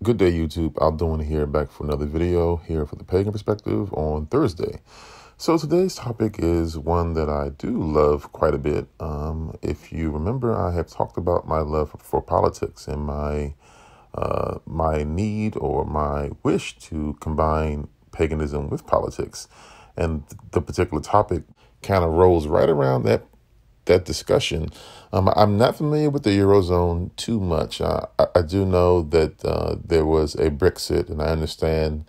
Good day, YouTube. Aldoin here, back for another video here for the Pagan Perspective on Thursday. So today's topic is one that I do love quite a bit. If you remember, I have talked about my love for politics and my need or my wish to combine paganism with politics. And the particular topic kind of rolls right around that discussion. I'm not familiar with the eurozone too much. I do know that there was a Brexit, and I understand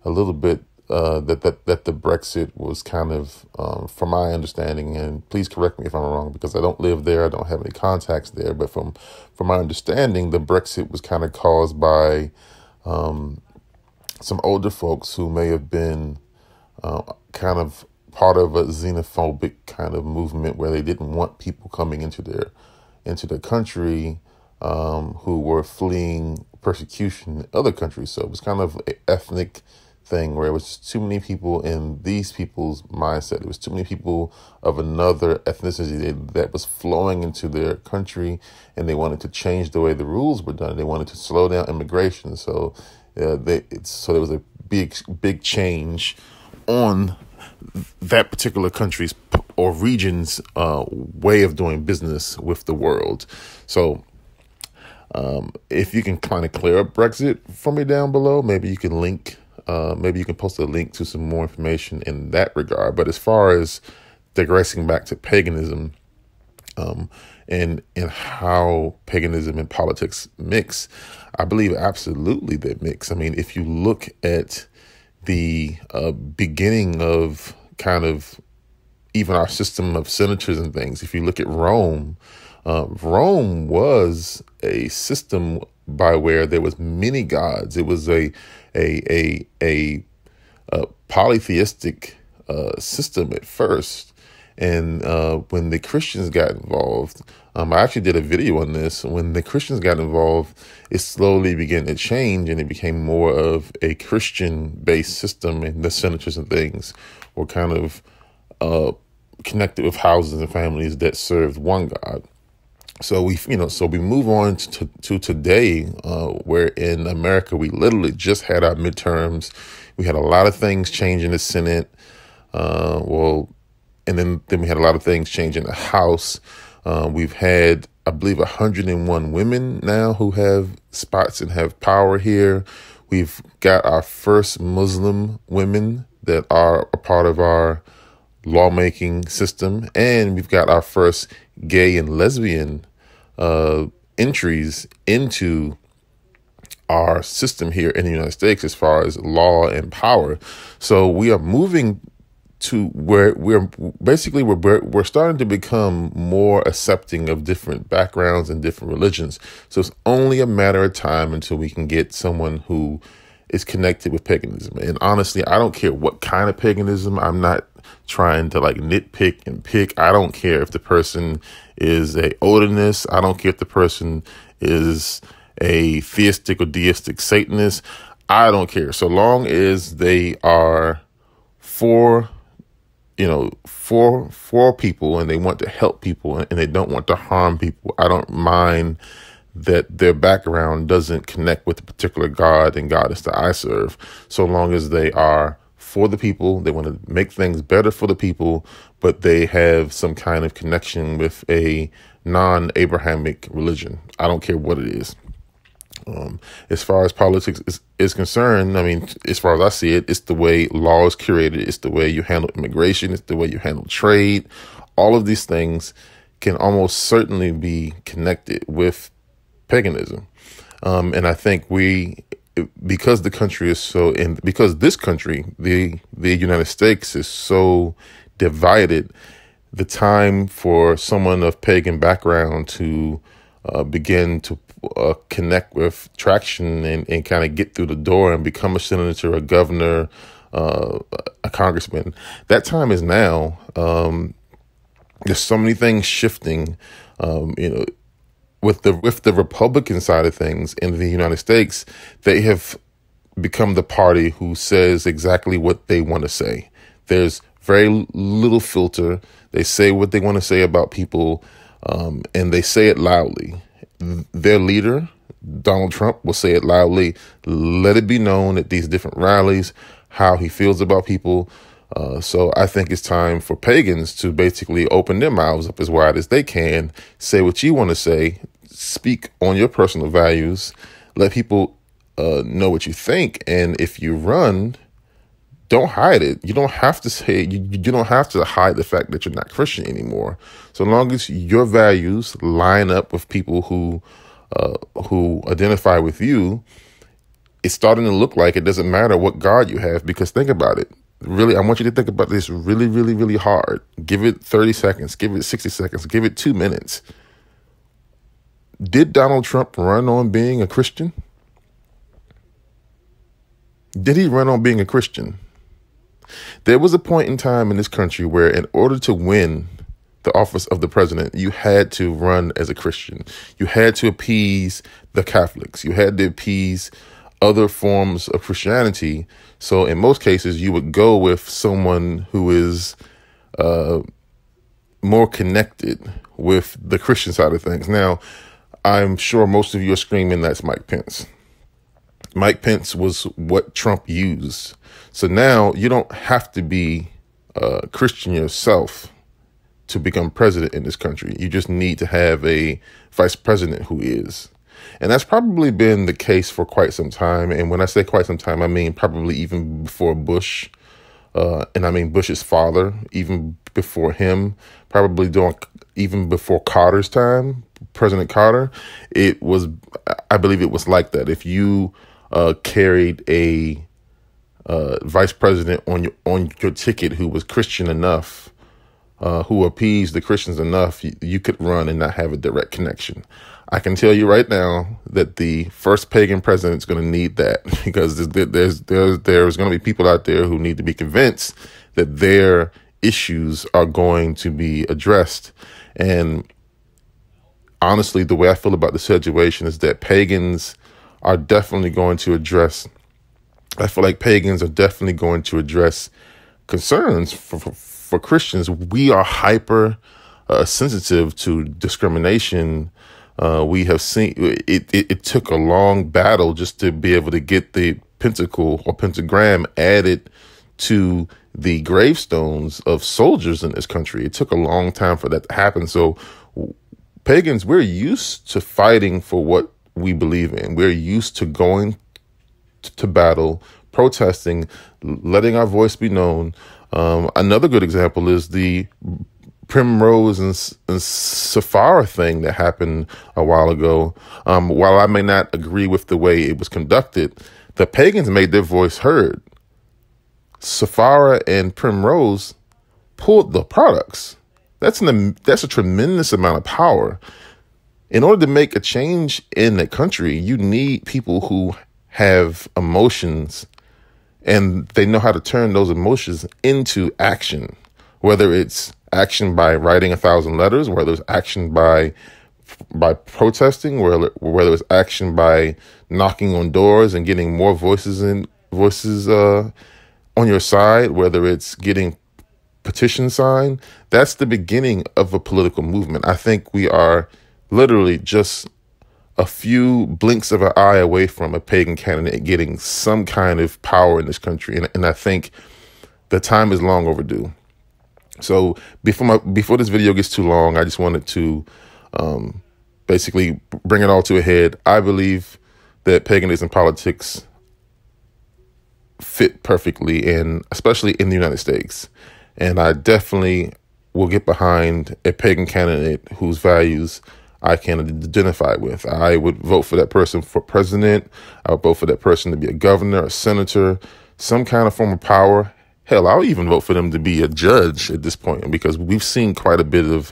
a little bit that the Brexit was kind of, from my understanding, and please correct me if I'm wrong because I don't live there, I don't have any contacts there, but from my understanding, the Brexit was kind of caused by some older folks who may have been kind of part of a xenophobic kind of movement where they didn't want people coming into their country who were fleeing persecution in other countries. So it was kind of an ethnic thing where it was just too many people in these people's mindset. It was too many people of another ethnicity that was flowing into their country, and they wanted to change the way the rules were done. They wanted to slow down immigration. So there was a big change on that particular country's or region's way of doing business with the world. So if you can kind of clear up Brexit for me down below, maybe you can post a link to some more information in that regard. But as far as digressing back to paganism and how paganism and politics mix, I believe absolutely they mix. I mean, if you look at the beginning of kind of even our system of senators and things. If you look at Rome, Rome was a system by where there was many gods. It was a polytheistic system at first. And when the Christians got involved, I actually did a video on this. When the Christians got involved, it slowly began to change, and it became more of a Christian-based system, and the senators and things were kind of connected with houses and families that served one God. So we move on to today, where in America we literally just had our midterms. We had a lot of things change in the Senate. And then we had a lot of things change in the House. We've had, I believe, 101 women now who have spots and have power here. We've got our first Muslim women that are a part of our lawmaking system. And we've got our first gay and lesbian entries into our system here in the United States as far as law and power. So we are moving to where we're starting to become more accepting of different backgrounds and different religions. So it's only a matter of time until we can get someone who is connected with paganism. And honestly, I don't care what kind of paganism. I'm not trying to like nitpick and pick. I don't care if the person is a Odinist. I don't care if the person is a theistic or deistic Satanist. I don't care. So long as they are for people and they want to help people and they don't want to harm people, I don't mind that their background doesn't connect with the particular God and goddess that I serve, so long as they are for the people, they want to make things better for the people, but they have some kind of connection with a non-Abrahamic religion. I don't care what it is. As far as politics is concerned, I mean, as far as I see it, it's the way law is curated. It's the way you handle immigration. It's the way you handle trade. All of these things can almost certainly be connected with paganism. And I think because the country is because this country, the United States, is so divided, the time for someone of pagan background to begin to connect with traction and kind of get through the door and become a senator, a governor, a congressman, that time is now. There's so many things shifting, with the Republican side of things in the United States. They have become the party who says exactly what they want to say. There's very little filter. They say what they want to say about people, and they say it loudly. Their leader, Donald Trump will say it loudly. Let it be known at these different rallies how he feels about people. So I think it's time for pagans to basically open their mouths up as wide as they can, say what you want to say, speak on your personal values, let people know what you think. And if you run, don't hide it. You don't have to say, you don't have to hide the fact that you're not Christian anymore. So long as your values line up with people who identify with you, it's starting to look like it doesn't matter what God you have. Because think about it. Really, I want you to think about this really, really, really hard. Give it 30 seconds. Give it 60 seconds. Give it 2 minutes. Did Donald Trump run on being a Christian? Did he run on being a Christian? There was a point in time in this country where in order to win the office of the president, you had to run as a Christian. You had to appease the Catholics. You had to appease other forms of Christianity. So in most cases, you would go with someone who is more connected with the Christian side of things. Now, I'm sure most of you are screaming that's Mike Pence. Mike Pence was what Trump used. So now you don't have to be Christian yourself to become president in this country. You just need to have a vice president who is. And that's probably been the case for quite some time. And when I say quite some time, I mean probably even before Bush. And I mean Bush's father, even before him, probably even before Carter's time, President Carter. I believe it was like that. If you carried a vice president on your ticket who was Christian enough, who appeased the Christians enough, you could run and not have a direct connection. I can tell you right now that the first pagan president is going to need that, because there's going to be people out there who need to be convinced that their issues are going to be addressed. And honestly, the way I feel about the situation is that pagans are definitely going to address. I feel like pagans are definitely going to address concerns for Christians. We are hyper sensitive to discrimination. We have seen it took a long battle just to be able to get the pentacle or pentagram added to the gravestones of soldiers in this country. It took a long time for that to happen. So pagans, we're used to fighting for what we believe in. We're used to going to battle, protesting, letting our voice be known. Another good example is the Primrose and Sapphire thing that happened a while ago. While I may not agree with the way it was conducted, the pagans made their voice heard. Sapphire and Primrose pulled the products. That's a tremendous amount of power. In order to make a change in the country, you need people who have emotions and they know how to turn those emotions into action, whether it's action by writing 1,000 letters, whether it's action by protesting, whether it's action by knocking on doors and getting more voices on your side, whether it's getting petition signed. That's the beginning of a political movement. I think we are literally just a few blinks of an eye away from a pagan candidate getting some kind of power in this country. And I think the time is long overdue. So before this video gets too long, I just wanted to basically bring it all to a head. I believe that paganism politics fit perfectly, especially in the United States. And I definitely will get behind a pagan candidate whose values I can identify with. I would vote for that person for president. I would vote for that person to be a governor, a senator, some kind of form of power. Hell, I'll even vote for them to be a judge at this point, because we've seen quite a bit of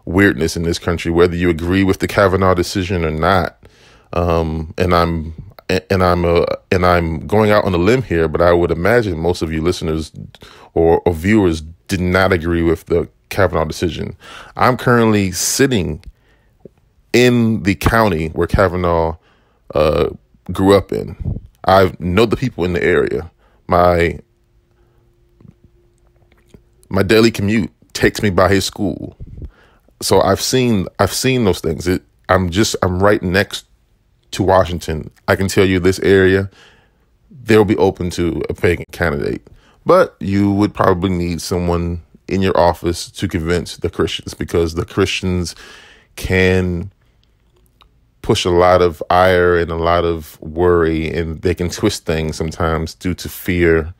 weirdness in this country, whether you agree with the Kavanaugh decision or not. And I'm going out on a limb here, but I would imagine most of you listeners or viewers did not agree with the Kavanaugh decision. I'm currently sitting in the county where Kavanaugh grew up in. I know the people in the area. My daily commute takes me by his school. So I've seen those things. I'm right next to Washington, I can tell you this area, they'll be open to a pagan candidate. But you would probably need someone in your office to convince the Christians, because the Christians can push a lot of ire and a lot of worry, and they can twist things sometimes due to fear.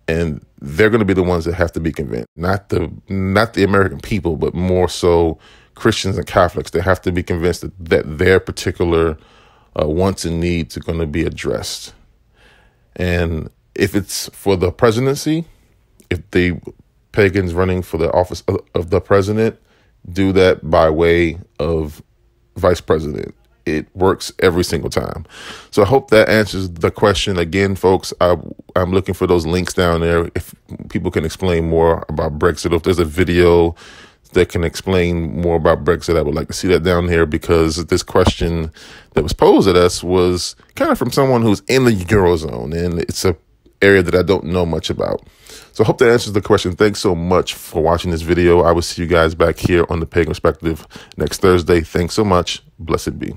And they're going to be the ones that have to be convinced, not the American people, but more so Christians and Catholics. They have to be convinced that their particular wants and needs are going to be addressed. And if it's for the presidency, if the pagans running for the office of the president, do that by way of vice president. It works every single time. So I hope that answers the question. Again, folks, I'm looking for those links down there. If people can explain more about Brexit, if there's a video that can explain more about Brexit, I would like to see that down here, because this question that was posed at us was kind of from someone who's in the eurozone, and it's a area that I don't know much about. So I hope that answers the question. Thanks so much for watching this video. I will see you guys back here on the Pagan Perspective next Thursday. Thanks so much. Blessed be.